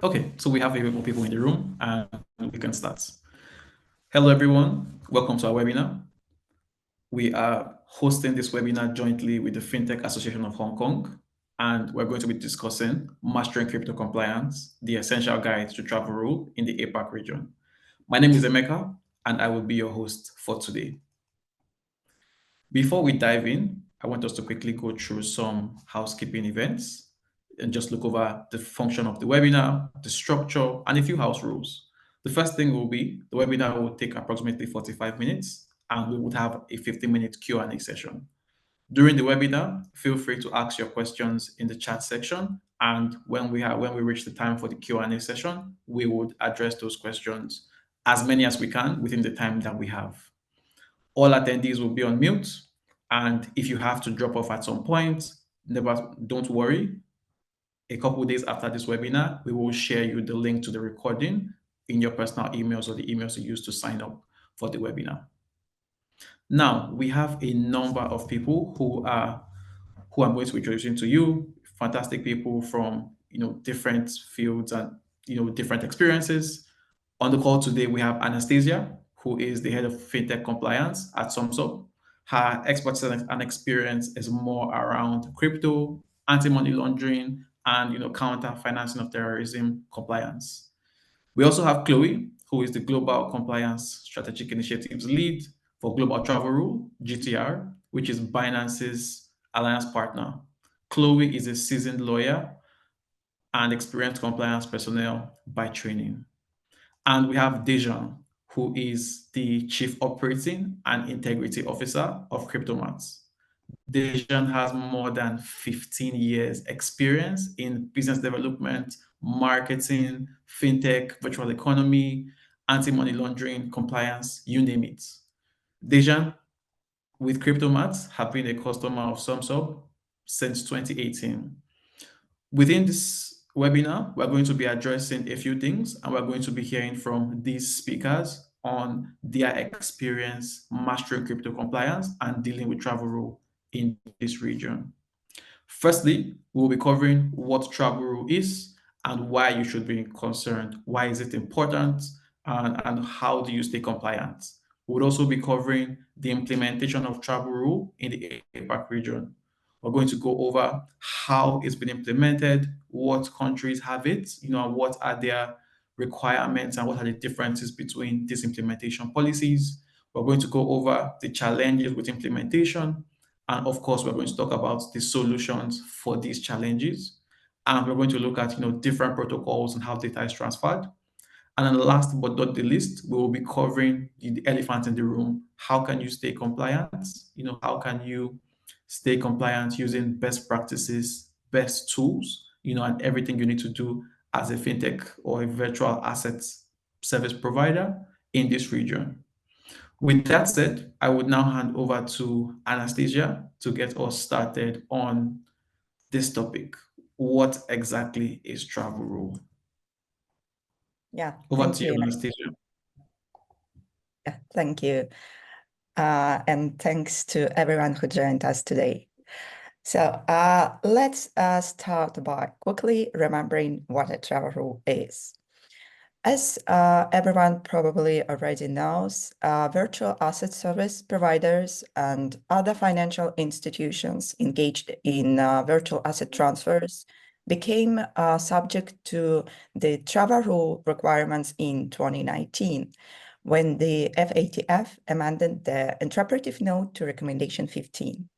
Okay, so we have a few more people in the room and we can start. Hello, everyone. Welcome to our webinar. We are hosting this webinar jointly with the FinTech Association of Hong Kong, and we're going to be discussing Mastering Crypto Compliance, the essential guide to travel rule in the APAC region. My name is Emeka, and I will be your host for today. Before we dive in, I want us to quickly go through some housekeeping events and just look over the function of the webinar, the structure, and a few house rules. The first thing will be the webinar will take approximately 45 minutes, and we would have a 15-minute Q&A session. During the webinar, feel free to ask your questions in the chat section, and when we reach the time for the Q&A session, we would address those questions as many as we can within the time that we have. All attendees will be on mute, and if you have to drop off at some point, don't worry. A couple of days after this webinar, we will share you the link to the recording in your personal emails or the emails you use to sign up for the webinar. Now, we have a number of people who I'm going to be introducing to you, fantastic people from different fields and different experiences. On the call today, we have Anastasia, who is the head of FinTech compliance at Sumsub. Her expertise and experience is more around crypto, anti-money laundering, and counter financing of terrorism compliance. We also have Chloe, who is the Global Compliance Strategic Initiatives Lead for Global Travel Rule, GTR, which is Binance's alliance partner. Chloe is a seasoned lawyer and experienced compliance personnel by training. And we have Dejan, who is the Chief Operating and Integrity Officer of Cryptomats. Dejan has more than 15 years experience in business development, marketing, fintech, virtual economy, anti-money laundering, compliance, you name it. Dejan, with Cryptomats, have been a customer of Sumsub since 2018. Within this webinar, we're going to be addressing a few things, and we're going to be hearing from these speakers on their experience mastering crypto compliance and dealing with travel rule in this region. Firstly, we'll be covering what travel rule is and why you should be concerned. Why is it important? And how do you stay compliant? We'll also be covering the implementation of travel rule in the APAC region. We're going to go over how it's been implemented, what countries have it, and what are their requirements and what are the differences between these implementation policies. We're going to go over the challenges with implementation. And of course, we're going to talk about the solutions for these challenges. And we're going to look at different protocols and how data is transferred. And then last but not the least, we will be covering the elephant in the room. How can you stay compliant? How can you stay compliant using best practices, best tools, and everything you need to do as a fintech or a virtual assets service provider in this region. With that said, I would now hand over to Anastasia to get us started on this topic. What exactly is travel rule? Yeah, Over to you, Anastasia. Yeah, thank you. And thanks to everyone who joined us today. So let's start by quickly remembering what a travel rule is. As everyone probably already knows, virtual asset service providers and other financial institutions engaged in virtual asset transfers became subject to the travel rule requirements in 2019, when the FATF amended the interpretive note to Recommendation 15.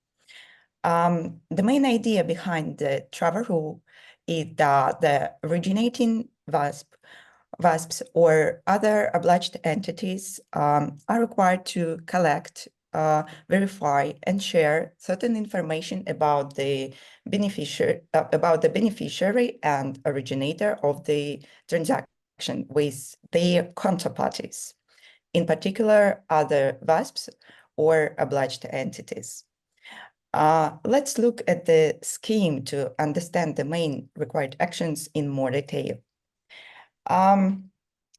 The main idea behind the travel rule is that the originating VASPs or other obliged entities are required to collect, verify, and share certain information about the beneficiary and originator of the transaction with their counterparties, in particular other VASPs or obliged entities. Let's look at the scheme to understand the main required actions in more detail.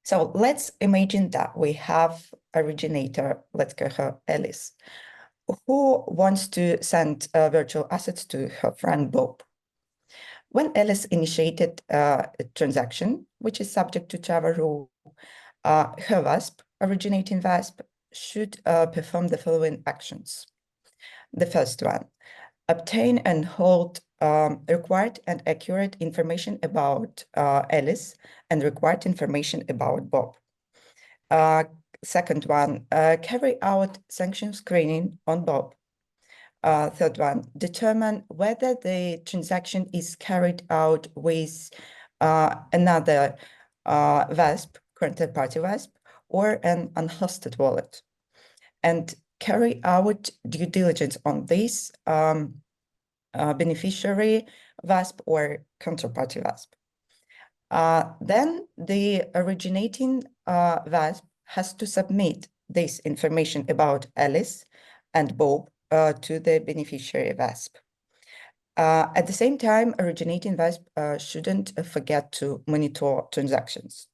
So let's imagine that we have originator, let's call her Alice, who wants to send virtual assets to her friend Bob. When Alice initiated a transaction, which is subject to travel rule, her VASP, originating VASP, should perform the following actions. The first one, obtain and hold required and accurate information about Alice and required information about Bob. Second one, carry out sanction screening on Bob. Third one, determine whether the transaction is carried out with another VASP, current third-party VASP, or an unhosted wallet, and carry out due diligence on this beneficiary VASP or counterparty VASP. Then the originating VASP has to submit this information about Alice and Bob to the beneficiary VASP. At the same time, originating VASP shouldn't forget to monitor transactions.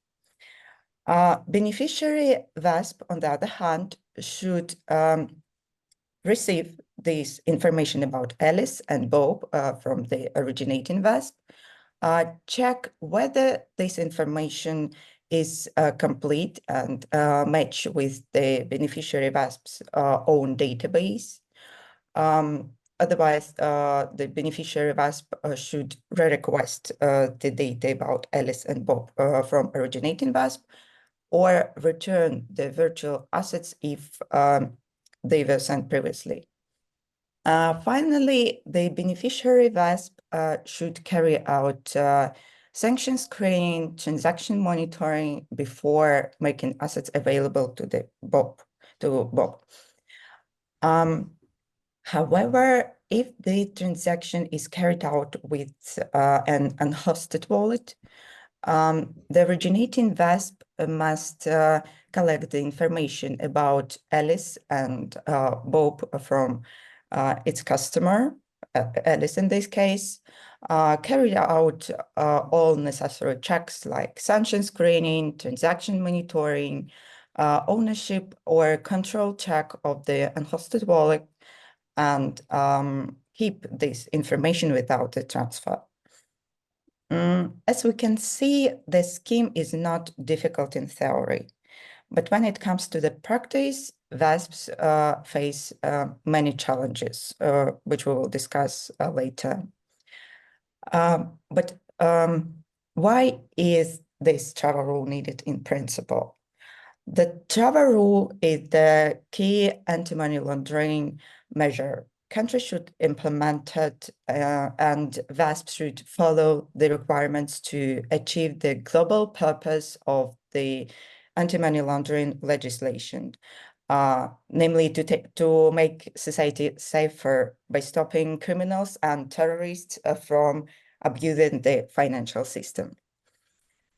Beneficiary VASP, on the other hand, should receive this information about Alice and Bob from the originating VASP, check whether this information is complete and match with the beneficiary VASP's own database. Otherwise, the beneficiary VASP should re-request the data about Alice and Bob from originating VASP, or return the virtual assets if they were sent previously. Finally, the beneficiary VASP should carry out sanction screening, transaction monitoring before making assets available to Bob. However, if the transaction is carried out with an unhosted wallet, the originating VASP must collect the information about Alice and Bob from its customer, Alice in this case, carry out all necessary checks like sanction screening, transaction monitoring, ownership or control check of the unhosted wallet, and keep this information without the transfer. As we can see, the scheme is not difficult in theory, but when it comes to the practice, VASPs face many challenges, which we will discuss later. But why is this travel rule needed in principle? The travel rule is the key anti-money laundering measure. Countries should implement it, and VASP should follow the requirements to achieve the global purpose of the anti-money laundering legislation, namely to make society safer by stopping criminals and terrorists from abusing the financial system.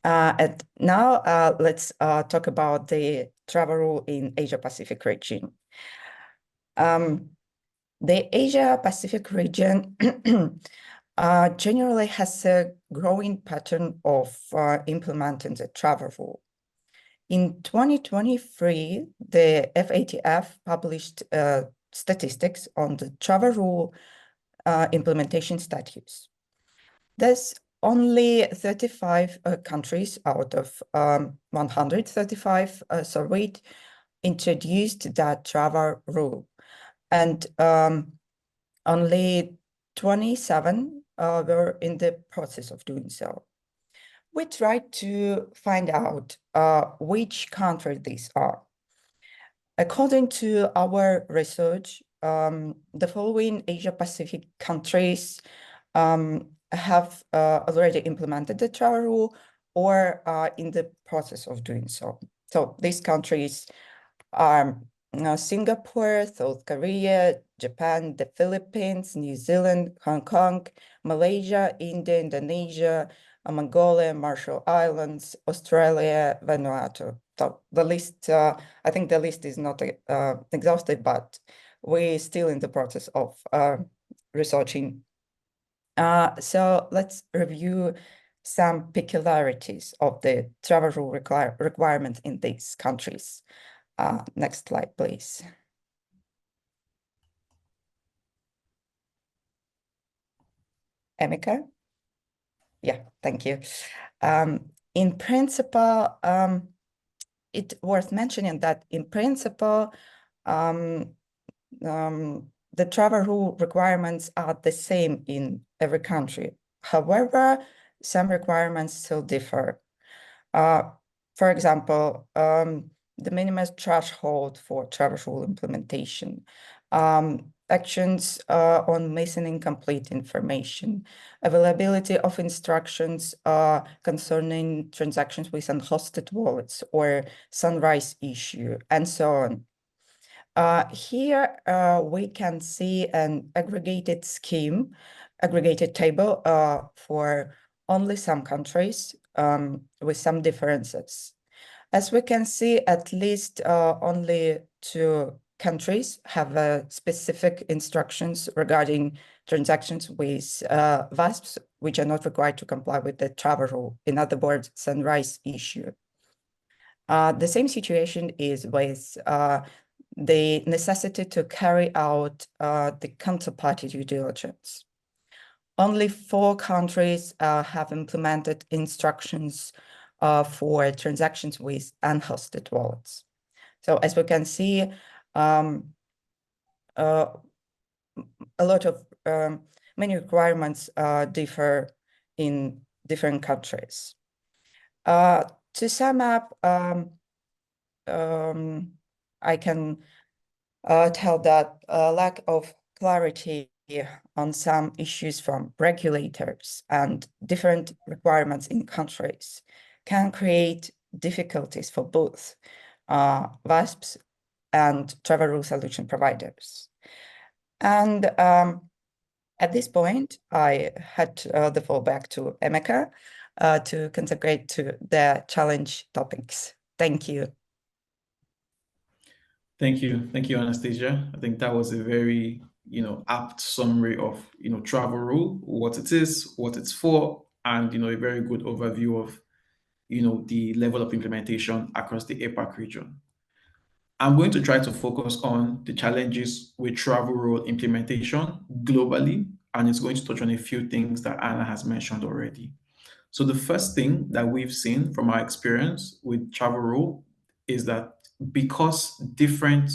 And now let's talk about the travel rule in Asia-Pacific region. The Asia-Pacific region generally has a growing pattern of implementing the travel rule. In 2023, the FATF published statistics on the travel rule implementation status. There's only 35 countries out of 135 surveyed introduced that travel rule, and only 27 were in the process of doing so. We tried to find out which countries these are. According to our research, the following Asia-Pacific countries have already implemented the travel rule or are in the process of doing so. So these countries are Singapore, South Korea, Japan, the Philippines, New Zealand, Hong Kong, Malaysia, India, Indonesia, Mongolia, Marshall Islands, Australia, Vanuatu. So the list, I think the list is not exhaustive, but we're still in the process of researching. So let's review some peculiarities of the travel rule requirements in these countries. Next slide, please. Emeka? Yeah, thank you. In principle, it's worth mentioning that in principle, um, the travel rule requirements are the same in every country. However, some requirements still differ. For example, the minimum threshold for travel rule implementation, actions on missing incomplete information, availability of instructions concerning transactions with unhosted wallets or sunrise issue, and so on. Here we can see an aggregated scheme, aggregated table for only some countries with some differences. As we can see, at least only 2 countries have specific instructions regarding transactions with VASPs, which are not required to comply with the travel rule. In other words, sunrise issue. The same situation is with the necessity to carry out the counterparty due diligence. Only 4 countries have implemented instructions for transactions with unhosted wallets. So as we can see, a lot of many requirements differ in different countries. To sum up, I can tell that lack of clarity on some issues from regulators and different requirements in countries can create difficulties for both VASPs and travel rule solution providers. And at this point, I had the floor back to Emeka to concentrate to the challenge topics. Thank you. Thank you. Thank you, Anastasia. I think that was a very, apt summary of, travel rule, what it is, what it's for, and, a very good overview of, the level of implementation across the APAC region. I'm going to try to focus on the challenges with travel rule implementation globally, and it's going to touch on a few things that Anna has mentioned already. So the first thing that we've seen from our experience with travel rule is that because different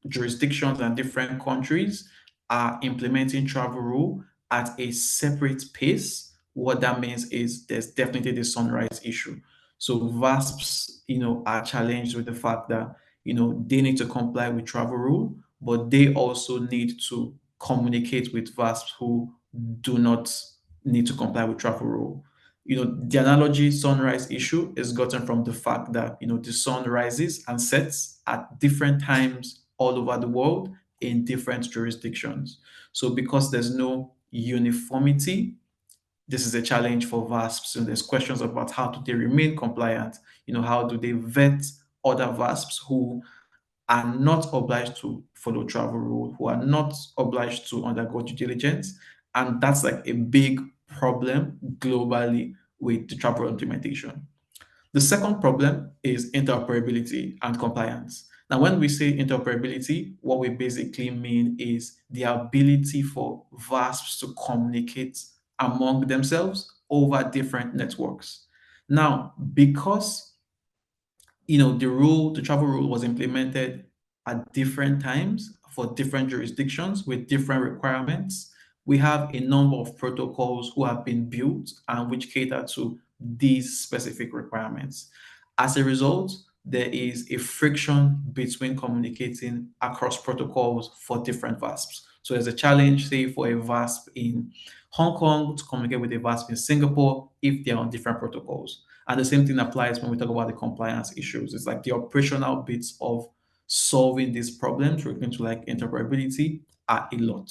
jurisdictions and different countries are implementing travel rule at a separate pace, what that means is there's definitely the sunrise issue. So VASPs, are challenged with the fact that, they need to comply with travel rule, but they also need to communicate with VASPs who do not need to comply with travel rule. The analogy sunrise issue is gotten from the fact that, the sun rises and sets at different times all over the world in different jurisdictions. So because there's no uniformity, this is a challenge for VASPs. So there's questions about how do they remain compliant? How do they vet other VASPs who are not obliged to follow travel rule, who are not obliged to undergo due diligence. And that's like a big problem globally with the travel implementation. The second problem is interoperability and compliance. Now, when we say interoperability, what we basically mean is the ability for VASPs to communicate among themselves over different networks. Now, because the travel rule was implemented at different times for different jurisdictions with different requirements. We have a number of protocols who have been built and which cater to these specific requirements. As a result, there is a friction between communicating across protocols for different VASPs. So there's a challenge, say, for a VASP in Hong Kong to communicate with a VASP in Singapore if they're on different protocols. And the same thing applies when we talk about the compliance issues. It's like the operational bits of solving these problems relating to like interoperability are a lot.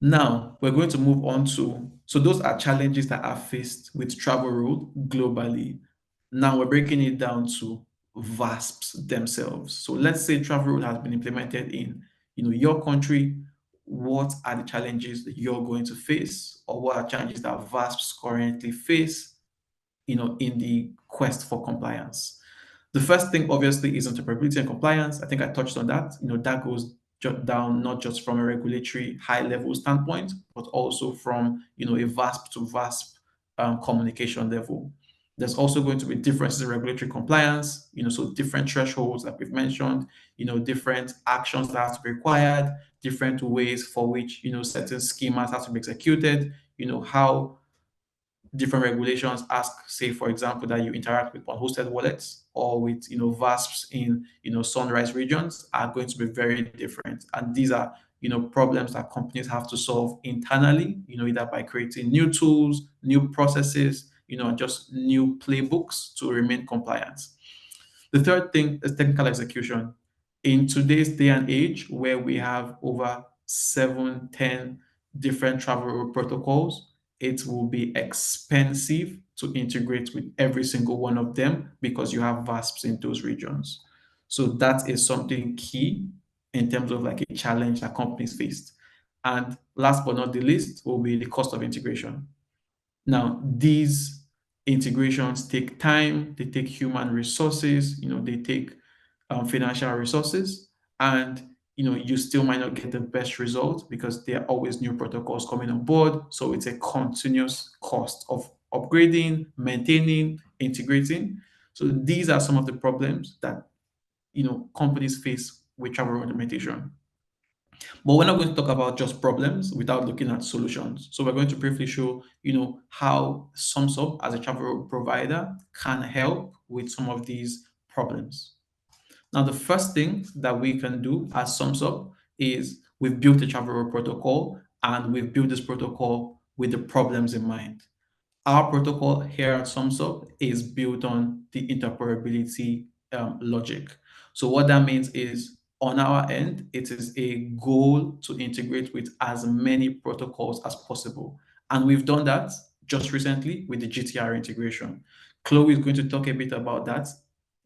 Now we're going to move on so those are challenges that are faced with travel rule globally. Now we're breaking it down to VASPs themselves. So let's say travel rule has been implemented in your country. What are the challenges that you're going to face, or what are challenges that VASPs currently face in the quest for compliance? The first thing, obviously, is interoperability and compliance. I think I touched on that. That goes down, not just from a regulatory high level standpoint, but also from a VASP to VASP communication level. There's also going to be differences in regulatory compliance, so different thresholds that we've mentioned, different actions that have to be required, different ways for which certain schemas have to be executed, how different regulations ask, say, for example, that you interact with unhosted wallets or with VASPs in sunrise regions are going to be very different. And these are problems that companies have to solve internally, either by creating new tools, new processes, and just new playbooks to remain compliant. The third thing is technical execution. In today's day and age, where we have over 7, 10 different travel protocols, it will be expensive to integrate with every single one of them because you have VASPs in those regions. So that is something key in terms of like a challenge that companies faced. And last but not the least will be the cost of integration. Now, these integrations take time, they take human resources, they take financial resources, and you still might not get the best result because there are always new protocols coming on board. So it's a continuous cost of upgrading, maintaining, integrating. So these are some of the problems that companies face with travel implementation. But we're not going to talk about just problems without looking at solutions. So we're going to briefly show, how Sumsub as a travel provider can help with some of these problems. Now, the first thing that we can do as Sumsub is we've built a travel protocol, and we've built this protocol with the problems in mind. Our protocol here at Sumsub is built on the interoperability logic. So what that means is on our end, it is a goal to integrate with as many protocols as possible. And we've done that just recently with the GTR integration. Chloe is going to talk a bit about that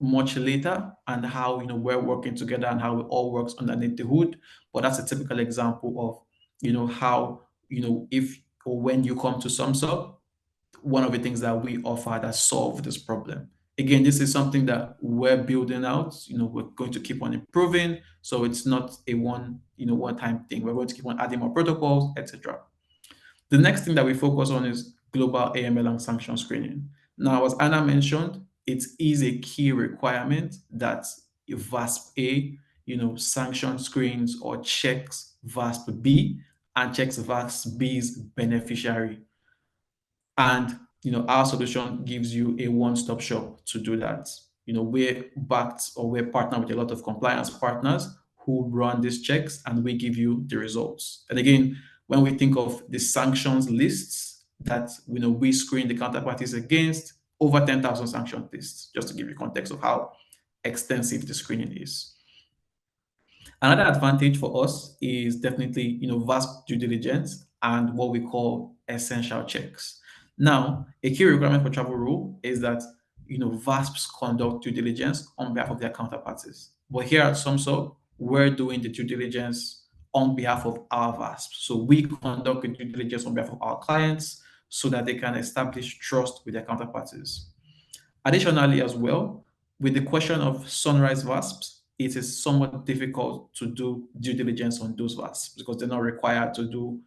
much later and how we're working together and how it all works underneath the hood. But that's a typical example of how if or when you come to Sumsub, one of the things that we offer that solve this problem. Again, this is something that we're building out. We're going to keep on improving. So it's not a one-time thing. We're going to keep on adding more protocols, etc. The next thing that we focus on is global AML and sanction screening. Now, as Anna mentioned, it is a key requirement that VASP A, sanction screens or checks VASP B and checks VASP B's beneficiary. And our solution gives you a one-stop shop to do that. We're backed or we're partnered with a lot of compliance partners who run these checks, and we give you the results. And again, when we think of the sanctions lists that we screen the counterparties against, over 10,000 sanction lists, just to give you context of how extensive the screening is. Another advantage for us is definitely, VASP due diligence and what we call essential checks. Now, a key requirement for travel rule is that, VASPs conduct due diligence on behalf of their counterparties. But here at Sumsub, we're doing the due diligence on behalf of our VASPs. So we conduct the due diligence on behalf of our clients so that they can establish trust with their counterparties. Additionally, as well, with the question of sunrise VASPs, it is somewhat difficult to do due diligence on those VASPs because they're not required to do,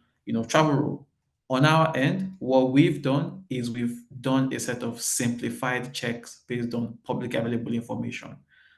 travel rule. On our end, what we've done is we've done a set of simplified checks based on public available information.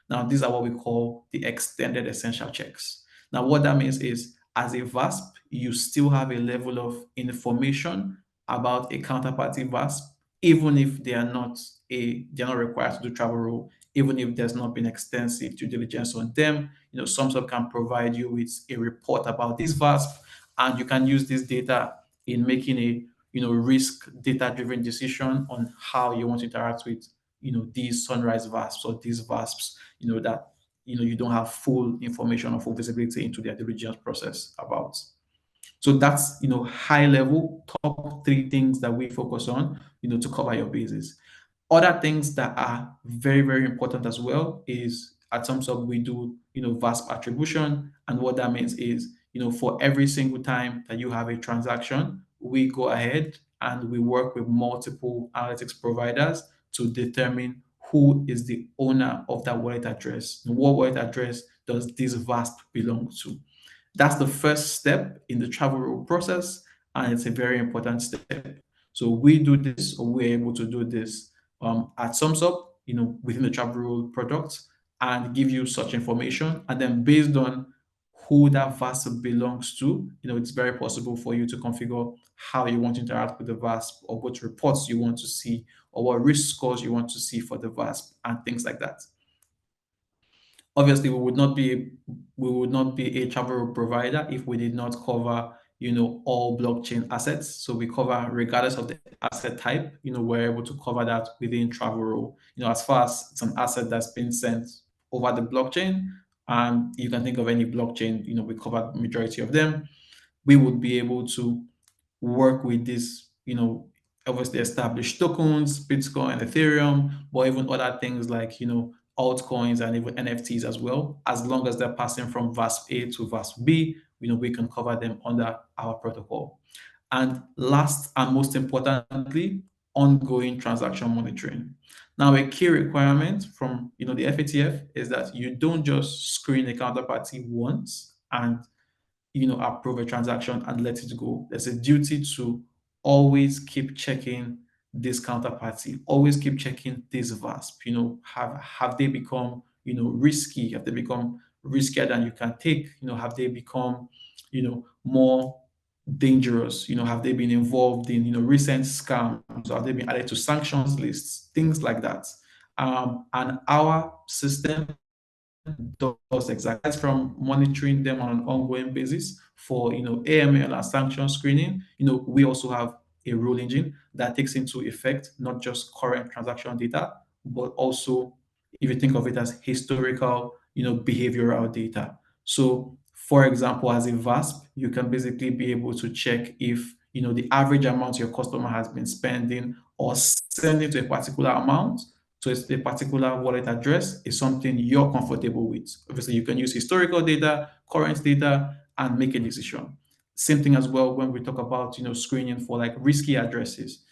Now, these are what we call the extended essential checks. Now, what that means is as a VASP, you still have a level of information about a counterparty VASP, even if they're not required to do travel rule, even if there's not been extensive due diligence on them. Sumsub can provide you with a report about this VASP, and you can use this data in making a risk data-driven decision on how you want to interact with these sunrise VASPs or these VASPs that you don't have full information or full visibility into their diligence process about. So that's high level top three things that we focus on to cover your bases. Other things that are very, very important as well is at Sumsub we do VASP attribution, and what that means is for every single time that you have a transaction, we go ahead and we work with multiple analytics providers to determine who is the owner of that wallet address. What wallet address does this VASP belong to? That's the first step in the travel rule process, and it's a very important step. So we do this, or we're able to do this at Sumsub, within the travel rule product, and give you such information. And then based on who that VASP belongs to, it's very possible for you to configure how you want to interact with the VASP, or what reports you want to see, or what risk scores you want to see for the VASP, and things like that. Obviously, we would not be a travel provider if we did not cover, all blockchain assets. So we cover regardless of the asset type. We're able to cover that within travel rule. As far as it's an asset that's been sent over the blockchain, and you can think of any blockchain. We cover the majority of them. We would be able to work with these, obviously established tokens, Bitcoin, Ethereum, but even other things like, altcoins and even NFTs as well. As long as they're passing from VASP A to VASP B, we can cover them under our protocol. And last and most importantly, ongoing transaction monitoring. Now, a key requirement from the FATF is that you don't just screen a counterparty once and approve a transaction and let it go. There's a duty to always keep checking this counterparty, always keep checking this VASP. Have they become, risky? Have they become riskier than you can take? Have they become, more dangerous? Have they been involved in, recent scams? Or have they been added to sanctions lists? Things like that. And our system does exactly from monitoring them on an ongoing basis for AML and sanction screening. We also have a rule engine that takes into effect not just current transaction data, but also, if you think of it as historical, behavioral data. So for example, as a VASP, you can basically be able to check if the average amount your customer has been spending or sending to a particular amount, so it's a particular wallet address, is something you're comfortable with. Obviously, you can use historical data, current data, and make a decision. Same thing as well when we talk about screening for like risky addresses.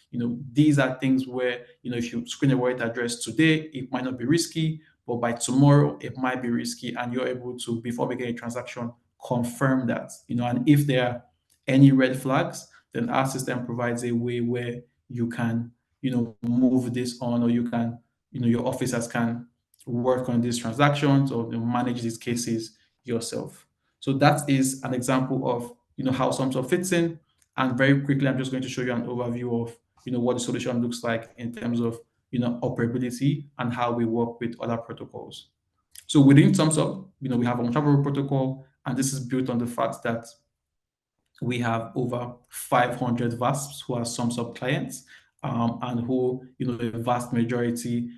These are things where if you screen a wallet address today, it might not be risky, but by tomorrow it might be risky, and you're able to, before making a transaction, confirm that. And if there are any red flags, then our system provides a way where you can move this on, or you can your officers can work on these transactions, or manage these cases yourself. So that is an example of how Sumsub fits in. And very quickly, I'm just going to show you an overview of what the solution looks like in terms of operability and how we work with other protocols. So within Sumsub, we have a travel protocol, and this is built on the fact that we have over 500 VASPs who are Sumsub clients, and who, the vast majority,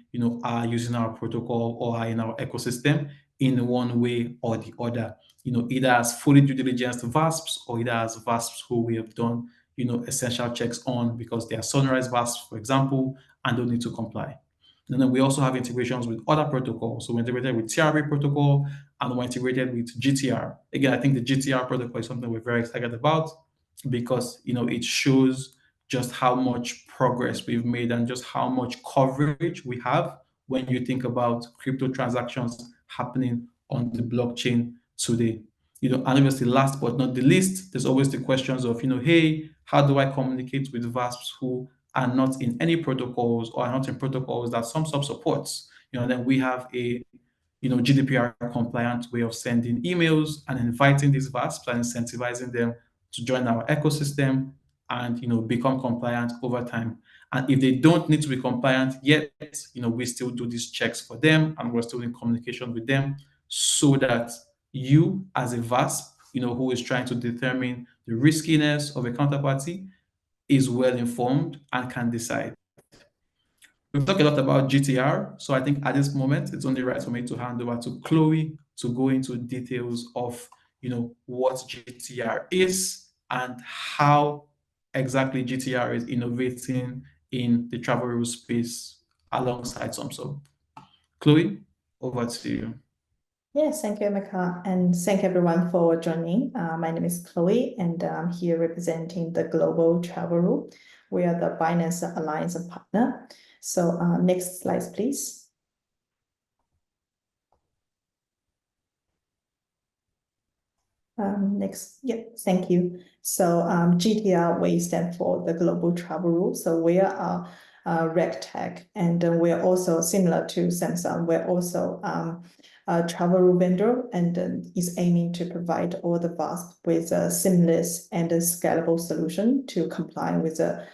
are using our protocol or are in our ecosystem in one way or the other, either as fully due diligence VASPs, or either as VASPs who we have done, essential checks on because they are sunrise VASPs, for example, and don't need to comply. And then we also have integrations with other protocols. So we're integrated with TRB protocol, and we're integrated with GTR. Again, I think the GTR protocol is something we're very excited about because it shows just how much progress we've made and just how much coverage we have when you think about crypto transactions happening on the blockchain today. And obviously, last but not the least, there's always the questions of, hey, how do I communicate with VASPs who are not in any protocols, or are not in protocols that Sumsub supports? Then we have a GDPR compliant way of sending emails and inviting these VASPs and incentivizing them to join our ecosystem and become compliant over time. And if they don't need to be compliant yet, we still do these checks for them, and we're still in communication with them, so that you, as a VASP, who is trying to determine the riskiness of a counterparty, is well informed and can decide. We've talked a lot about GTR, so I think at this moment it's only right for me to hand over to Chloe to go into details of what GTR is and how exactly GTR is innovating in the travel rule space alongside Sumsub. Chloe, over to you. Yes, thank you, Emeka, and thank everyone for joining. My name is Chloe, and I'm here representing the Global Travel Rule. We are the Binance Alliance partner. So next slide, please. Next, yeah, thank you. So GTR, we stand for the Global Travel Rule. So we are RegTech, and we're also similar to Samsung. We're also a travel rule vendor, and is aiming to provide all the VASP with a seamless and a scalable solution to comply with the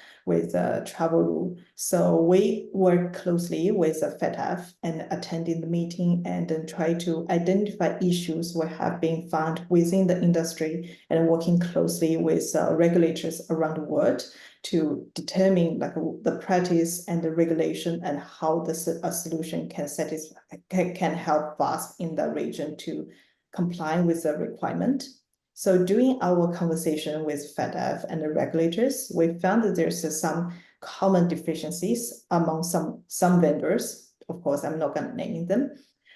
travel rule. So we work closely with the FTAHK and attending the meeting and then try to identify issues that have been found within the industry and working closely with regulators around the world to determine like the practice and the regulation and how a solution can help VASP in the region to comply with the requirement. So during our conversation with FTAHK and the regulators, we found that there's some common deficiencies among some vendors. Of course, I'm not going to name them.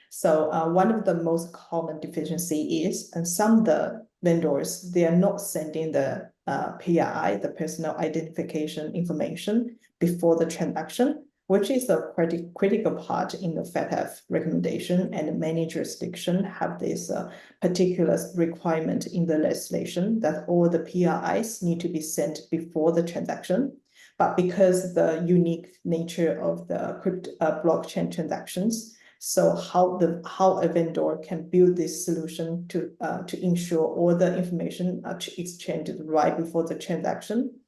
So one of the most common deficiency is, and some of the vendors, they are not sending the PII, the personal identification information, before the transaction, which is a critical part in the FTAHK recommendation, and many jurisdictions have this particular requirement in the legislation that all the PIIs need to be sent before the transaction. But because the unique nature of the blockchain transactions, so how a vendor can build this solution to ensure all the information are exchanged right before the transaction,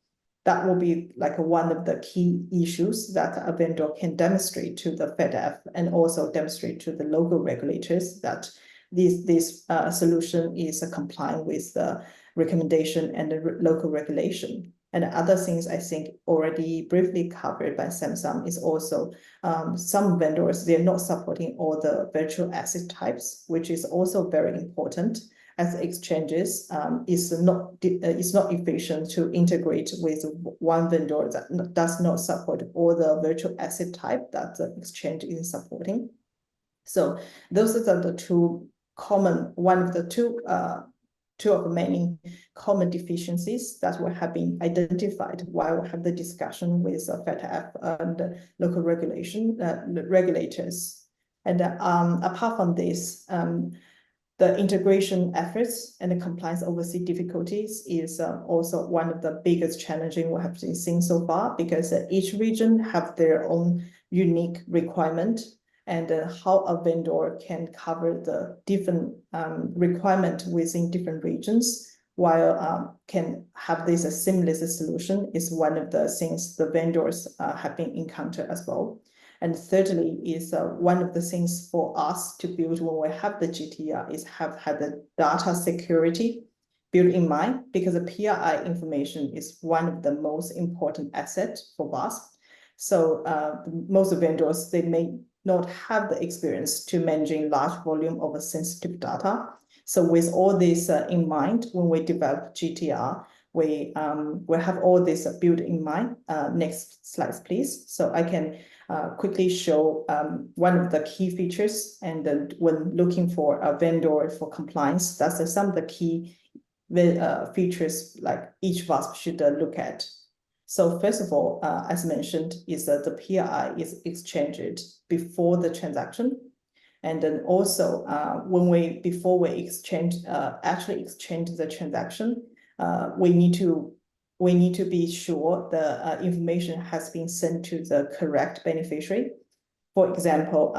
that will be like one of the key issues that a vendor can demonstrate to the FTAHK and also demonstrate to the local regulators that this solution is complying with the recommendation and the local regulation. And other things I think already briefly covered by Samsung is also some vendors, they're not supporting all the virtual asset types, which is also very important, as exchanges is not efficient to integrate with one vendor that does not support all the virtual asset type that the exchange is supporting. So those are the two of many common deficiencies that have been identified while we have the discussion with FTAHK and local regulators. And apart from this, the integration efforts and the compliance overseas difficulties is also one of the biggest challenging we have seen so far, because each region have their own unique requirement, and how a vendor can cover the different requirement within different regions while can have this a seamless solution is one of the things the vendors have been encountered as well. And thirdly is one of the things for us to build when we have the GTR is have had the data security built in mind, because the PII information is one of the most important assets for VASP. So most vendors, they may not have the experience to managing large volume of sensitive data. So with all this in mind, when we develop GTR, we have all this built in mind. Next slide, please. So I can quickly show one of the key features, and then when looking for a vendor for compliance, that's some of the key features like each VASP should look at. So first of all, as mentioned, is that the PII is exchanged before the transaction. And then also before we actually exchange the transaction, we need to be sure the information has been sent to the correct beneficiary. For example,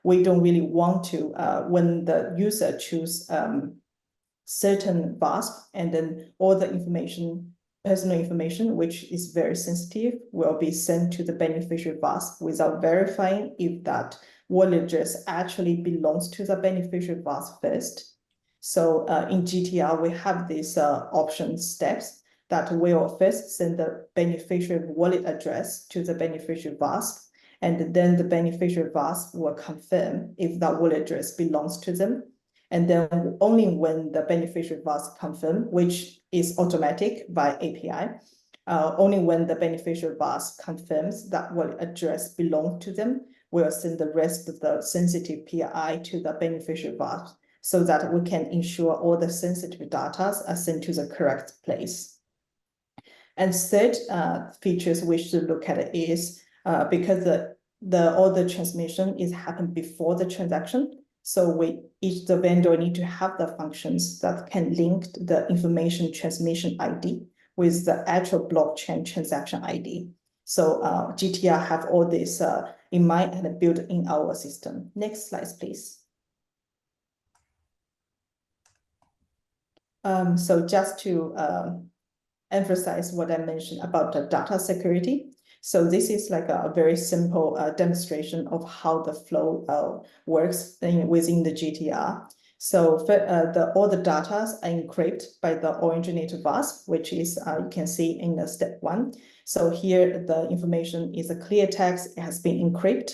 we don't really want to, when the user choose certain VASP, and then all the information, personal information, which is very sensitive, will be sent to the beneficiary VASP without verifying if that wallet address actually belongs to the beneficiary VASP first. So in GTR, we have these option steps that will first send the beneficiary wallet address to the beneficiary VASP, and then the beneficiary VASP will confirm if that wallet address belongs to them. And then only when the beneficiary VASP confirm, which is automatic by API, only when the beneficiary VASP confirms that wallet address belongs to them, we'll send the rest of the sensitive PII to the beneficiary VASP, so that we can ensure all the sensitive data are sent to the correct place. And third features we should look at is because all the transmission is happened before the transaction. So the vendor need to have the functions that can link the information transmission ID with the actual blockchain transaction ID. So GTR have all this in mind and built in our system. Next slide, please. So just to emphasize what I mentioned about the data security. So this is like a very simple demonstration of how the flow works within the GTR. So all the data are encrypted by the originator VASP, which is you can see in the step 1. So here the information is a clear text, it has been encrypted.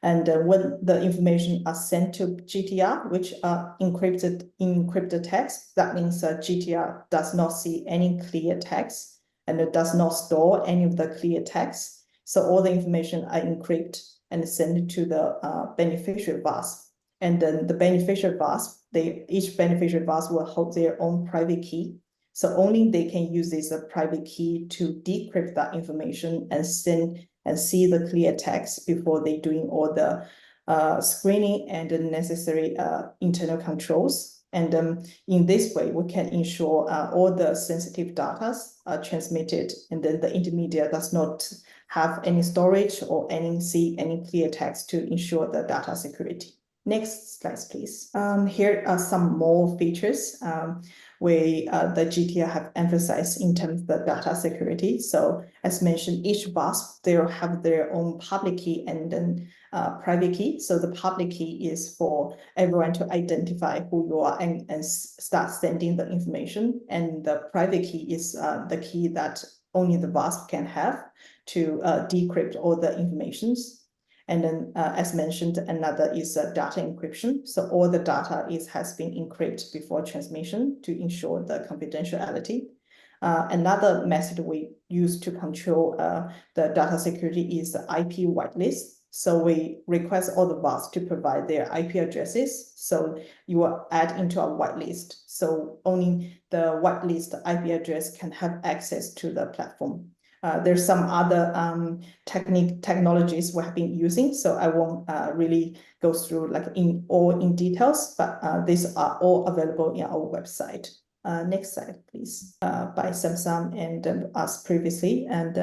And when the information are sent to GTR, which are encrypted text, that means GTR does not see any clear text and it does not store any of the clear text. So all the information are encrypted and sent to the beneficiary VASP. And then the beneficiary VASP, each beneficiary VASP will hold their own private key. So only they can use this private key to decrypt that information and send and see the clear text before they doing all the screening and the necessary internal controls. And in this way, we can ensure all the sensitive data are transmitted, and then the intermediate does not have any storage or see any clear text to ensure the data security. Next slide, please. Here are some more features where the GTR have emphasized in terms of the data security. So as mentioned, each VASP, they'll have their own public key and then private key. So the public key is for everyone to identify who you are and start sending the information. And the private key is the key that only the VASP can have to decrypt all the informations. And then, as mentioned, another is data encryption. So all the data has been encrypted before transmission to ensure the confidentiality. Another method we use to control the data security is the IP whitelist. So we request all the VASP to provide their IP addresses. So you will add into a whitelist. So only the whitelist IP address can have access to the platform. There's some other technologies we have been using, so I won't really go through like in details, but these are all available in our website. Next slide, please. By Sumsub and us previously, and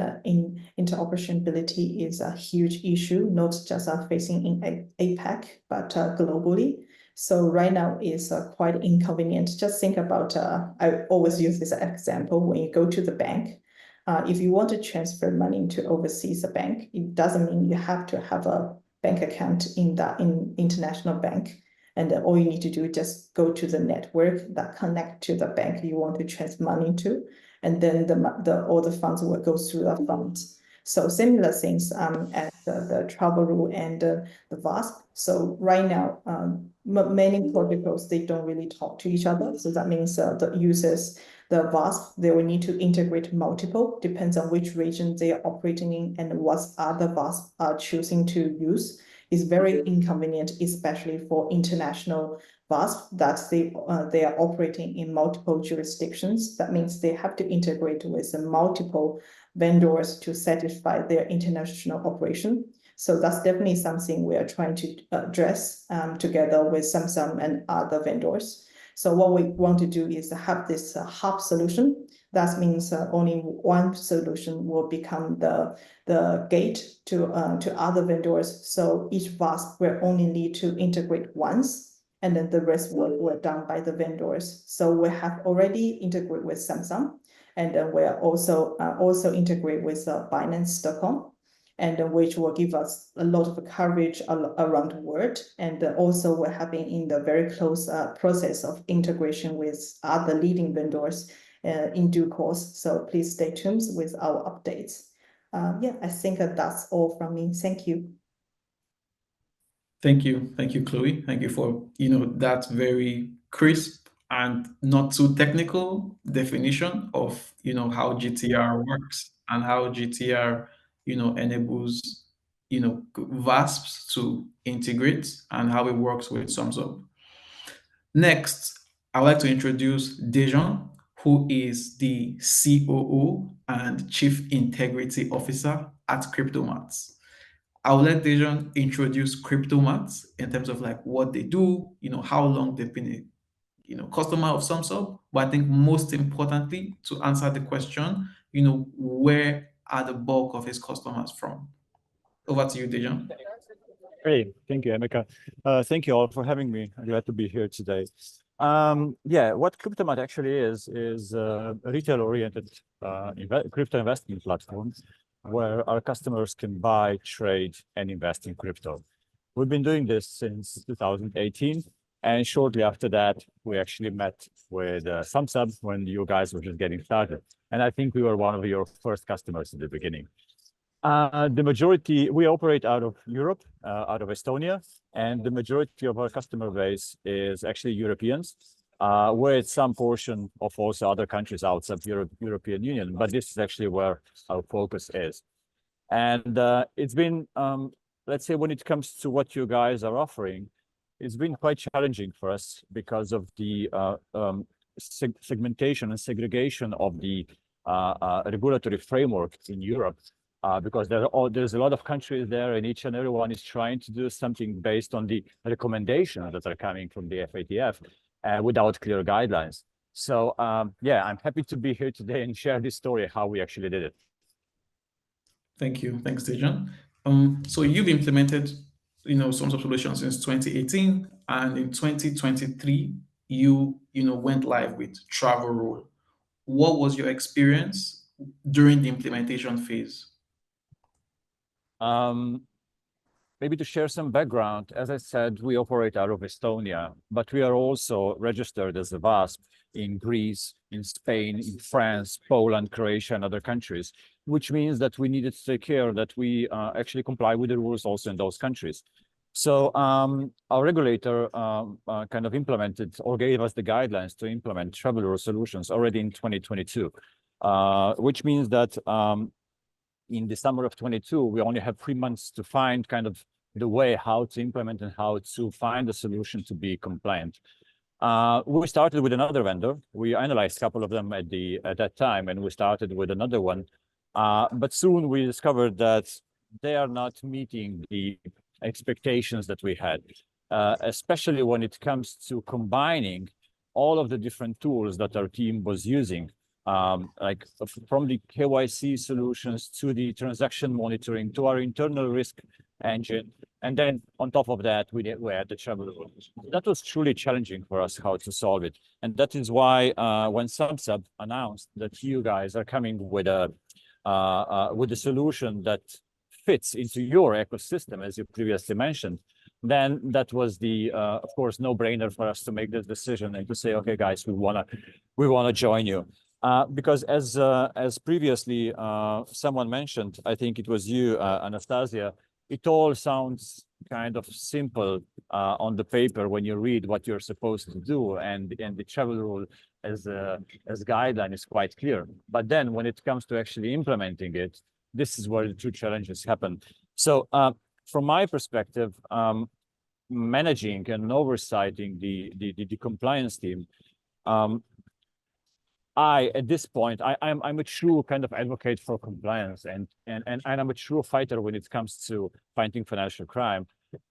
interoperability is a huge issue, not just facing in APAC, but globally. So right now is quite inconvenient. Just think about, I always use this example when you go to the bank. If you want to transfer money to overseas bank, it doesn't mean you have to have a bank account in international bank. And all you need to do is just go to the network that connect to the bank you want to transfer money to. And then all the funds will go through the funds. So similar things as the travel rule and the VASP. So right now, many protocols, they don't really talk to each other. So that means the users, the VASP, they will need to integrate multiple, depends on which region they are operating in and what other VASP are choosing to use. Is very inconvenient, especially for international VASP that they are operating in multiple jurisdictions. That means they have to integrate with multiple vendors to satisfy their international operation. So that's definitely something we are trying to address together with Sumsub and other vendors. So what we want to do is have this hub solution. That means only one solution will become the gate to other vendors. So each VASP will only need to integrate once, and then the rest were done by the vendors. So we have already integrated with Sumsub, and then we are also integrate with Binance.com, and which will give us a lot of coverage around the world. And also we're having in the very close process of integration with other leading vendors in due course. So please stay tuned with our updates. Yeah, I think that's all from me. Thank you. Thank you, Chloe. Thank you for that very crisp and not too technical definition of how GTR works and how GTR enables VASPs to integrate and how it works with Sumsub. Next, I'd like to introduce Dejan, who is the COO and Chief Integrity Officer at Cryptomats. I'll let Dejan introduce CryptoMats in terms of like what they do, how long they've been a customer of Sumsub. But I think most importantly, to answer the question, where are the bulk of his customers from? Over to you, Dejan. Great, thank you, Emeka. Thank you all for having me. I'm glad to be here today. Yeah, what CryptoMat actually is a retail-oriented crypto investment platform where our customers can buy, trade, and invest in crypto. We've been doing this since 2018, and shortly after that, we actually met with Sumsub when you guys were just getting started. And I think we were one of your first customers in the beginning. The majority, we operate out of Europe, out of Estonia, and the majority of our customer base is actually Europeans, with some portion of also other countries outside European Union, but this is actually where our focus is. And it's been, let's say, when it comes to what you guys are offering, it's been quite challenging for us because of the segmentation and segregation of the regulatory framework in Europe. Because there's a lot of countries there, and each and every one is trying to do something based on the recommendations that are coming from the FATF without clear guidelines. So yeah, I'm happy to be here today and share this story, how we actually did it. Thank you. Thanks, Dejan. So you've implemented, Sumsub solutions since 2018, and in 2023, you went live with Travel Rule. What was your experience during the implementation phase? Maybe to share some background, as I said, we operate out of Estonia, but we are also registered as a VASP in Greece, in Spain, in France, Poland, Croatia, and other countries, which means that we needed to take care that we actually comply with the rules also in those countries. So our regulator kind of implemented or gave us the guidelines to implement travel rule solutions already in 2022, which means that in the summer of 22, we only have 3 months to find kind of the way how to implement and how to find a solution to be compliant. We started with another vendor. We analyzed a couple of them at that time, and we started with another one. But soon we discovered that they are not meeting the expectations that we had, especially when it comes to combining all of the different tools that our team was using. Like from the KYC solutions to the transaction monitoring to our internal risk engine. And then on top of that, we had the travel rule. That was truly challenging for us how to solve it. And that is why when Sumsub announced that you guys are coming with a solution that fits into your ecosystem, as you previously mentioned, then that was the, of course, no-brainer for us to make this decision and to say, okay, guys, we wanna join you. Because as previously someone mentioned, I think it was you, Anastasia, it all sounds kind of simple on the paper when you read what you're supposed to do, and the travel rule as guideline is quite clear. But then when it comes to actually implementing it, this is where the true challenges happen. So from my perspective, managing and oversighting the compliance team, at this point, I'm a true kind of advocate for compliance, and I'm a true fighter when it comes to fighting financial crime.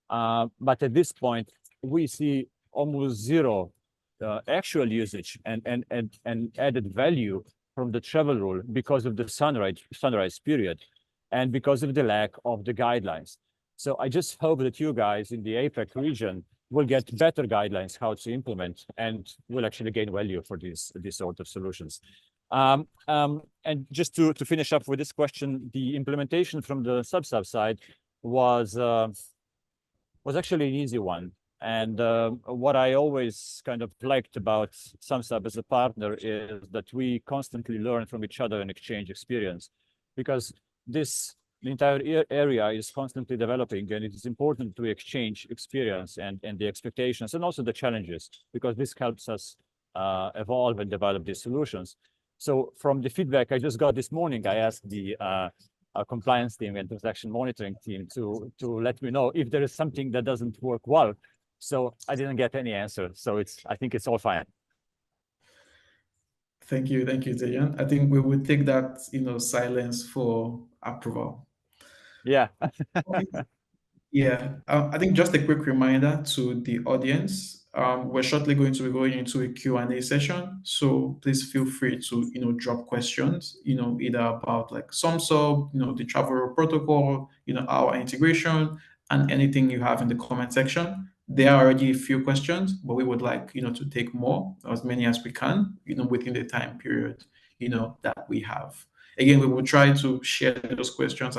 But at this point, we see almost zero actual usage and added value from the travel rule because of the sunrise period and because of the lack of the guidelines. So I just hope that you guys in the APAC region will get better guidelines how to implement and will actually gain value for these sort of solutions. And just to finish up with this question, the implementation from the Sumsub side was actually an easy one. And what I always kind of liked about Sumsub as a partner is that we constantly learn from each other and exchange experience, because the entire area is constantly developing, and it is important to exchange experience and the expectations and also the challenges, because this helps us evolve and develop these solutions. So from the feedback I just got this morning, I asked the compliance team and transaction monitoring team to let me know if there is something that doesn't work well. So I didn't get any answer. So I think it's all fine. Thank you, Dejan. I think we would take that, silence for approval. Yeah. Okay. Yeah, I think just a quick reminder to the audience, we're shortly going to be going into a Q&A session. So please feel free to, drop questions, either about like Sumsub, the travel protocol, our integration, and anything you have in the comment section. There are already a few questions, but we would like, to take more, as many as we can, within the time period, that we have. Again, we will try to share those questions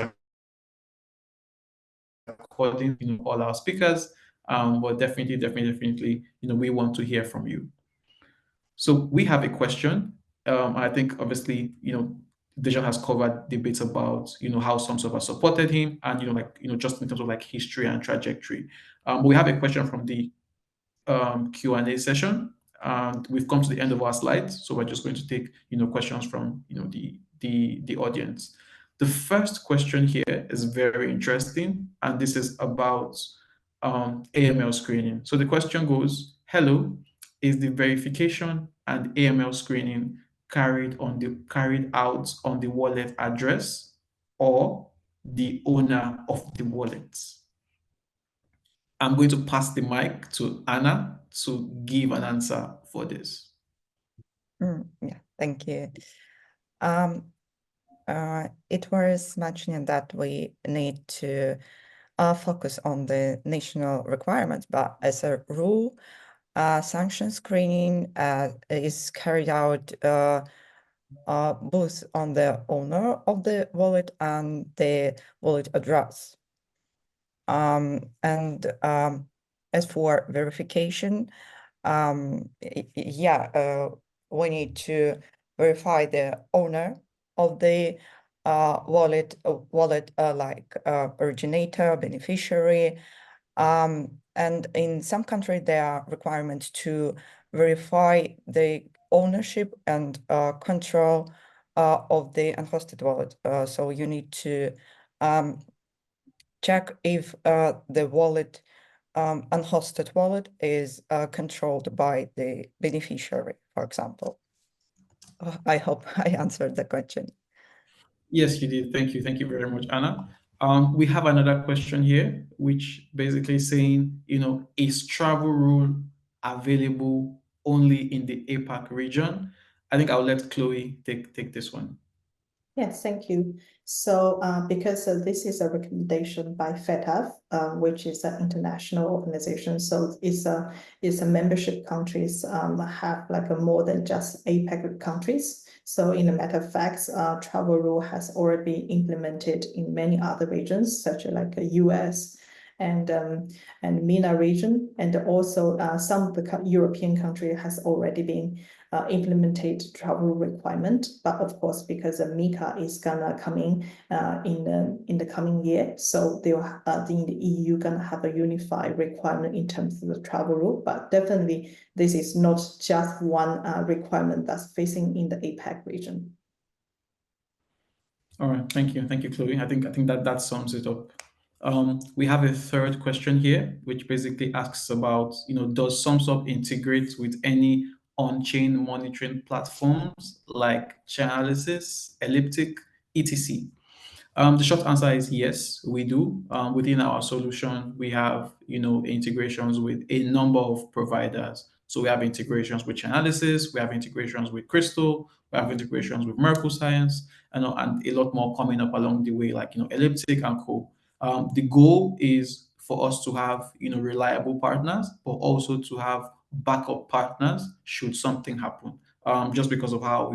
according to all our speakers. But definitely, we want to hear from you. So we have a question. I think obviously, Dejan has covered debates about, how some sort of supported him and, just in terms of like history and trajectory. We have a question from the Q&A session. And we've come to the end of our slides, so we're just going to take questions from the audience. The first question here is very interesting, and this is about AML screening. So the question goes, hello, is the verification and AML screening carried out on the wallet address or the owner of the wallet? I'm going to pass the mic to Anna to give an answer for this. Yeah, thank you. It was mentioned that we need to focus on the national requirements, but as a rule, sanction screening is carried out both on the owner of the wallet and the wallet address. As for verification, we need to verify the owner of the wallet like originator, beneficiary, and in some countries there are requirements to verify the ownership and control of the unhosted wallet. So you need to check if the wallet, unhosted wallet, is controlled by the beneficiary, for example. I hope I answered the question. Yes, you did. Thank you. Thank you very much, Anna. We have another question here, which basically saying, is travel rule available only in the APAC region? I think I'll let Chloe take this one. Yes, thank you. So because this is a recommendation by FTAHK, which is an international organization, so it's a membership countries have like a more than just APAC countries. So in a matter of fact, travel rule has already been implemented in many other regions, such as like the US and MENA region, and also some of the European country has already been implemented travel requirement. But of course, because MiCA is gonna come in the coming year, so they will in the EU gonna have a unified requirement in terms of the travel rule. But definitely, this is not just one requirement that's facing in the APAC region. All right, thank you, Chloe. I think that sums it up. We have a third question here, which basically asks about, does Sumsub integrate with any on-chain monitoring platforms like Chainalysis, Elliptic, etc.? The short answer is yes, we do. Within our solution, we have, integrations with a number of providers. So we have integrations with Chainalysis, we have integrations with Crystal, we have integrations with Merkle Science, and a lot more coming up along the way, like, Elliptic and co. The goal is for us to have, reliable partners, but also to have backup partners should something happen. Just because of how,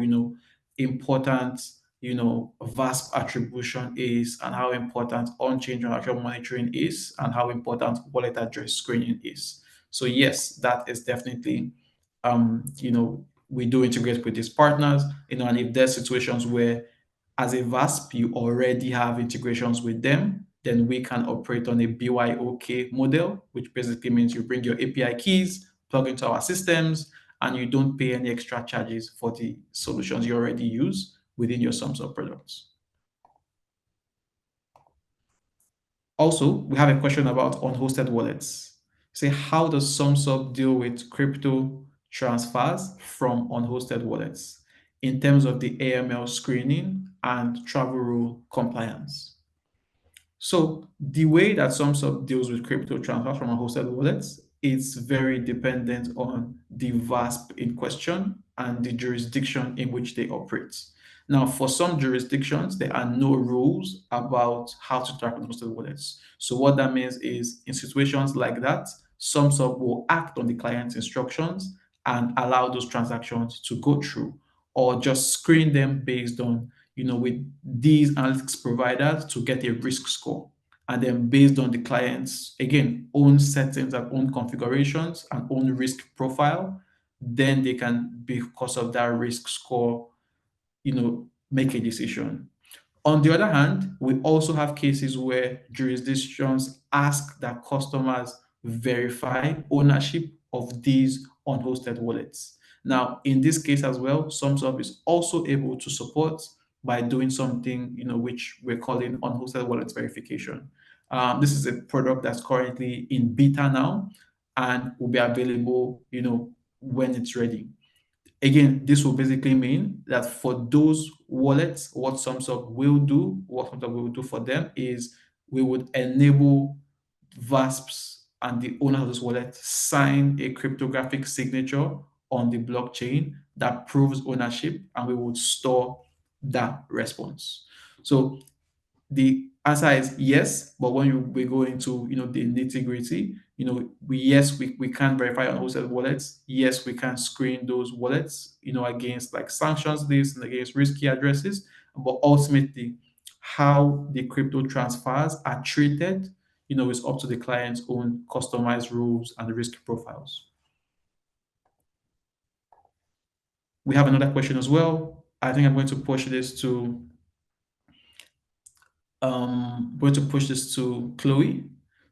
important, VASP attribution is, and how important on-chain transaction monitoring is, and how important wallet address screening is. So yes, that is definitely, we do integrate with these partners, and if there's situations where as a VASP, you already have integrations with them, then we can operate on a BYOK model, which basically means you bring your API keys, plug into our systems, and you don't pay any extra charges for the solutions you already use within your Sumsub products. Also, we have a question about unhosted wallets. Say, how does Sumsub deal with crypto transfers from unhosted wallets in terms of the AML screening and travel rule compliance? So the way that Sumsub deals with crypto transfers from unhosted wallets, it's very dependent on the VASP in question and the jurisdiction in which they operate. Now, for some jurisdictions, there are no rules about how to track unhosted wallets. So what that means is in situations like that, Sumsub will act on the client's instructions and allow those transactions to go through, or just screen them based on, with these analytics providers to get a risk score. And then based on the client's, again, own settings and own configurations and own risk profile, then they can, because of that risk score, make a decision. On the other hand, we also have cases where jurisdictions ask that customers verify ownership of these unhosted wallets. Now, in this case as well, Sumsub is also able to support by doing something, which we're calling unhosted wallet verification. This is a product that's currently in beta now and will be available, when it's ready. Again, this will basically mean that for those wallets, what Sumsub will do for them is we would enable VASPs and the owner of this wallet sign a cryptographic signature on the blockchain that proves ownership, and we would store that response. So the answer is yes, but when we go into the nitty-gritty, we can verify on hosted wallets. Yes, we can screen those wallets, against like sanctions lists and against risky addresses. But ultimately, how the crypto transfers are treated, is up to the client's own customized rules and the risk profiles. We have another question as well. I think I'm going to push this to Chloe.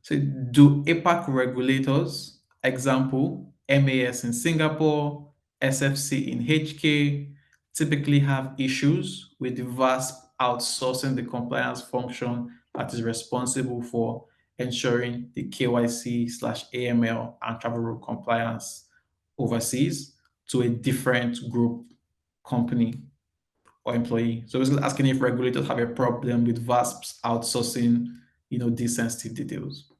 So, do APAC regulators, example, MAS in Singapore, SFC in HK, typically have issues with the VASP outsourcing the compliance function that is responsible for ensuring the KYC/AML and travel rule compliance overseas to a different group, company, or employee? So it's asking if regulators have a problem with VASPs outsourcing, these sensitive details.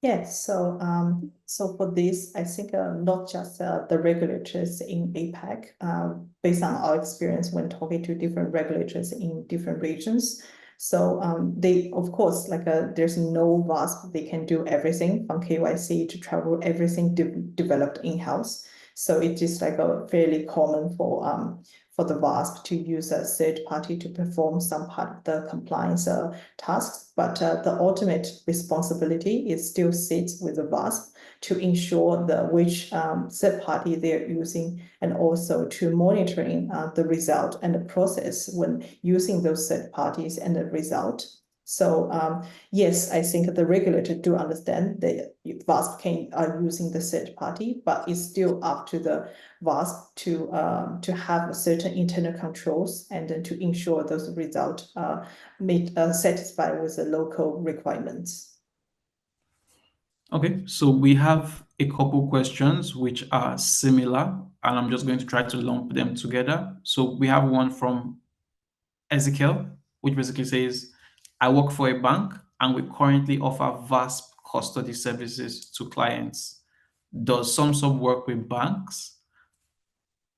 Yes, so for this, I think not just the regulators in APAC, based on our experience when talking to different regulators in different regions. So they, of course, there's no VASP, they can do everything from KYC to travel, everything developed in-house. So it is like a fairly common for the VASP to use a third party to perform some part of the compliance tasks, but the ultimate responsibility is still sits with the VASP to ensure which third party they're using, and also to monitoring the result and the process when using those third parties and the result. So yes, I think the regulator do understand that VASP are using the third party, but it's still up to the VASP to have certain internal controls and then to ensure those results satisfy with the local requirements. Okay, so we have a couple questions which are similar, and I'm just going to try to lump them together. So we have one from Ezekiel, which basically says, I work for a bank and we currently offer VASP custody services to clients. Does Sumsub work with banks?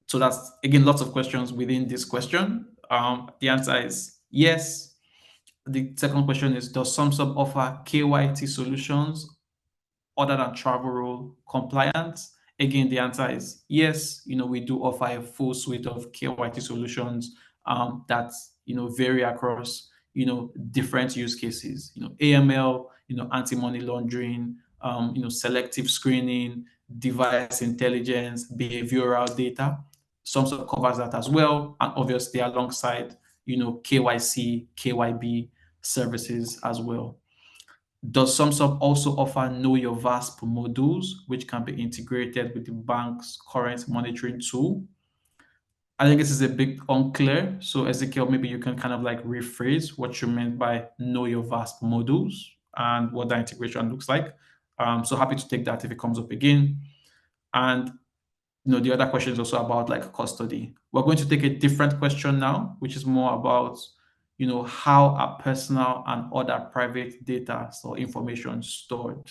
So that's, again, lots of questions within this question. The answer is yes. The second question is, does Sumsub offer KYT solutions other than travel rule compliance? Again, the answer is yes. We do offer a full suite of KYT solutions that vary across different use cases. AML, anti-money laundering, selective screening, device intelligence, behavioral data. Sumsub covers that as well, and obviously alongside KYC, KYB services as well. Does Sumsub also offer Know Your VASP modules, which can be integrated with the bank's current monitoring tool? I think this is a bit unclear. So Ezekiel, maybe you can kind of like rephrase what you meant by Know Your VASP modules and what that integration looks like. So happy to take that if it comes up again. And the other question is also about like custody. We're going to take a different question now, which is more about how are personal and other private data or information stored?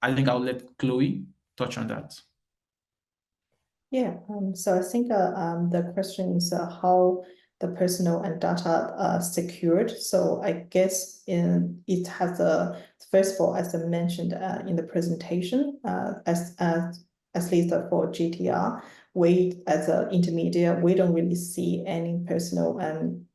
I think I'll let Chloe touch on that. Yeah, so I think the question is how the personal and data are secured. So I guess it has first of all, as I mentioned in the presentation, at least for GTR, we as an intermediate, we don't really see any personal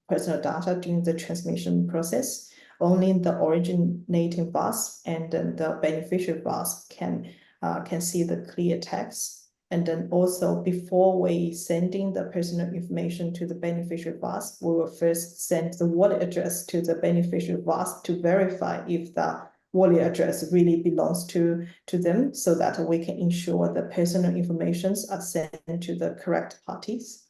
data during the transmission process. Only the originating VASP and then the beneficiary VASP can see the clear text. And then also before we sending the personal information to the beneficiary VASP, we will first send the wallet address to the beneficiary VASP to verify if the wallet address really belongs to them, so that we can ensure the personal information are sent to the correct parties.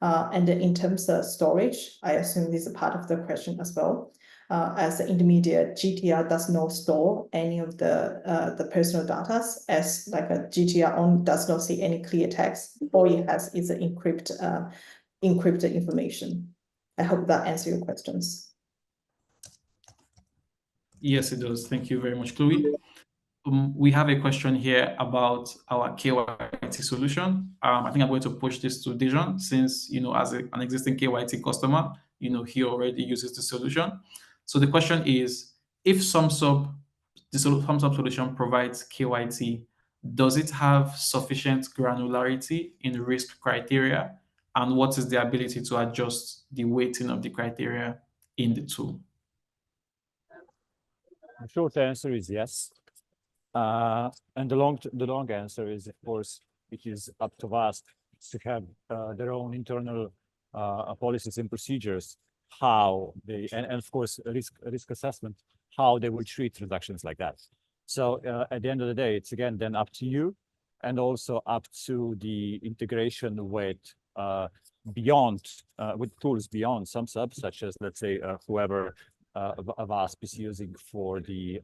And then in terms of storage, I assume this is part of the question as well. As the intermediate, GTR does not store any of the personal data, as like a GTR does not see any clear text. All it has is an encrypted information. I hope that answers your questions. Yes, it does. Thank you very much, Chloe. We have a question here about our KYT solution. I think I'm going to push this to Dijon, since as an existing KYT customer, he already uses the solution. So the question is, if Sumsub, the Sumsub solution provides KYT, does it have sufficient granularity in risk criteria? And what is the ability to adjust the weighting of the criteria in the tool? The short answer is yes. And the long answer is, of course, it is up to VASP to have their own internal policies and procedures, how they, and of course, risk assessment, how they will treat transactions like that. So at the end of the day, it's again then up to you, and also up to the integration with tools beyond Sumsub, such as, let's say, whoever a VASP is using for the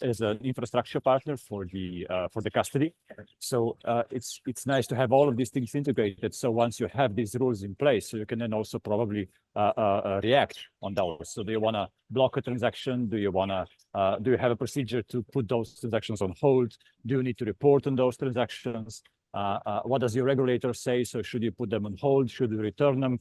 as an infrastructure partner for the custody. So it's nice to have all of these things integrated. So once you have these rules in place, so you can then also probably react on those. So do you want to block a transaction? Do you want to do you have a procedure to put those transactions on hold? Do you need to report on those transactions? What does your regulator say? So should you put them on hold? Should you return them?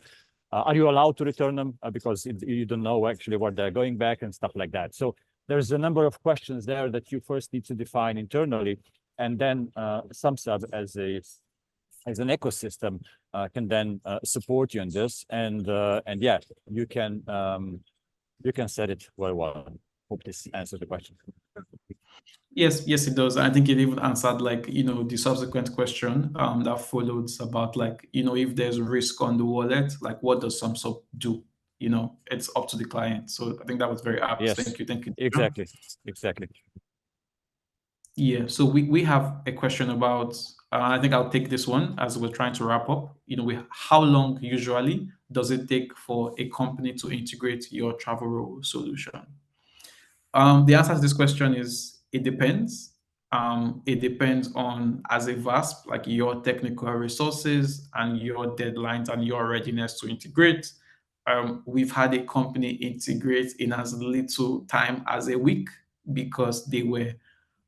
Are you allowed to return them because you don't know actually where they're going back and stuff like that? So there's a number of questions there that you first need to define internally, and then Sumsub as an ecosystem can then support you in this, and yeah, you can set it where you want. Hope this answers the question. Yes, it does. I think it even answered the subsequent question that followed about if there's risk on the wallet, what does Sumsub do? It's up to the client. So I think that was very apt. Yes. Thank you. Exactly. Yeah. So we have a question about. I think I'll take this one as we're trying to wrap up. How long usually does it take for a company to integrate your travel rule solution? The answer to this question is it depends. It depends on, as a VASP, your technical resources and your deadlines and your readiness to integrate. We've had a company integrate in as little time as a week because they were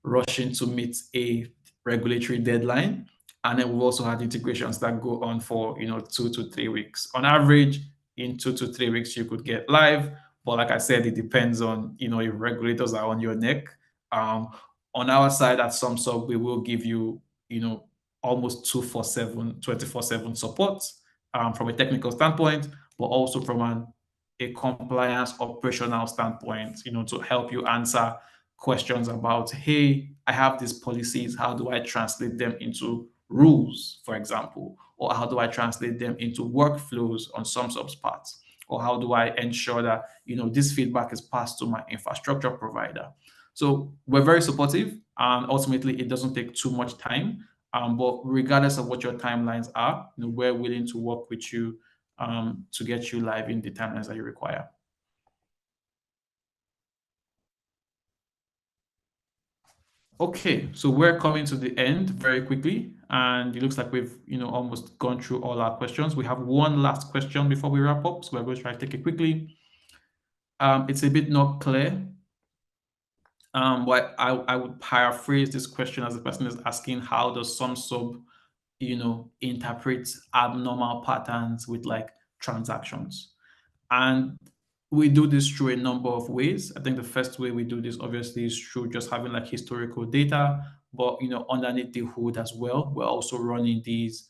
rushing to meet a regulatory deadline. And then we've also had integrations that go on for 2 to 3 weeks. On average, in 2 to 3 weeks, you could get live. But like I said, it depends on if regulators are on your neck. On our side at Sumsub, we will give you almost 24/7 support from a technical standpoint, but also from a compliance operational standpoint, to help you answer questions about, hey, I have these policies, how do I translate them into rules, for example, or how do I translate them into workflows on Sumsub's parts, or how do I ensure that this feedback is passed to my infrastructure provider. So we're very supportive, and ultimately it doesn't take too much time. But regardless of what your timelines are, we're willing to work with you to get you live in the timelines that you require. Okay, so we're coming to the end very quickly, and it looks like we've almost gone through all our questions. We have one last question before we wrap up, so we're going to try to take it quickly. it's a bit not clear. But I would paraphrase this question as the person is asking, how does Sumsub, interpret abnormal patterns with like transactions? And we do this through a number of ways. I think the first way we do this obviously is through just having like historical data, but underneath the hood as well, we're also running these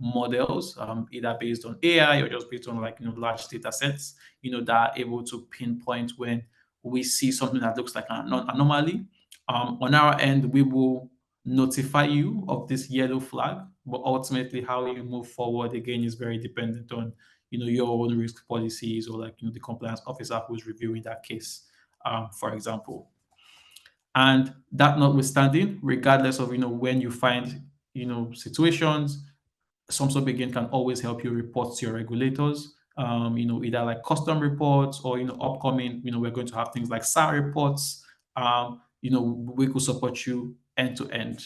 models, either based on AI or just based on like large data sets, that are able to pinpoint when we see something that looks like an anomaly. On our end, we will notify you of this yellow flag, but ultimately how you move forward again is very dependent on your own risk policies, or like the compliance officer who's reviewing that case, for example. And that notwithstanding, regardless of when you find situations, Sumsub again can always help you report to your regulators, either like custom reports or upcoming, we're going to have things like SAR reports. We could support you end to end.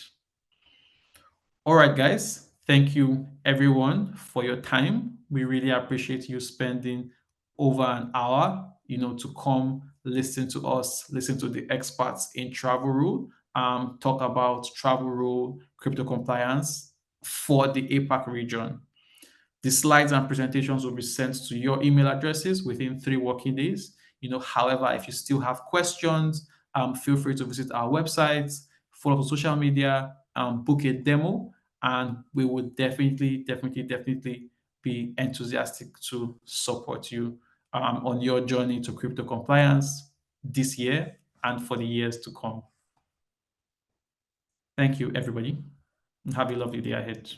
All right, guys. Thank you everyone for your time. We really appreciate you spending over an hour, to come listen to us, listen to the experts in travel rule, talk about travel rule, crypto compliance for the APAC region. The slides and presentations will be sent to your email addresses within 3 working days. However, if you still have questions, feel free to visit our website, follow us on social media, book a demo, and we would definitely be enthusiastic to support you on your journey to crypto compliance this year and for the years to come. Thank you, everybody, and have a lovely day ahead.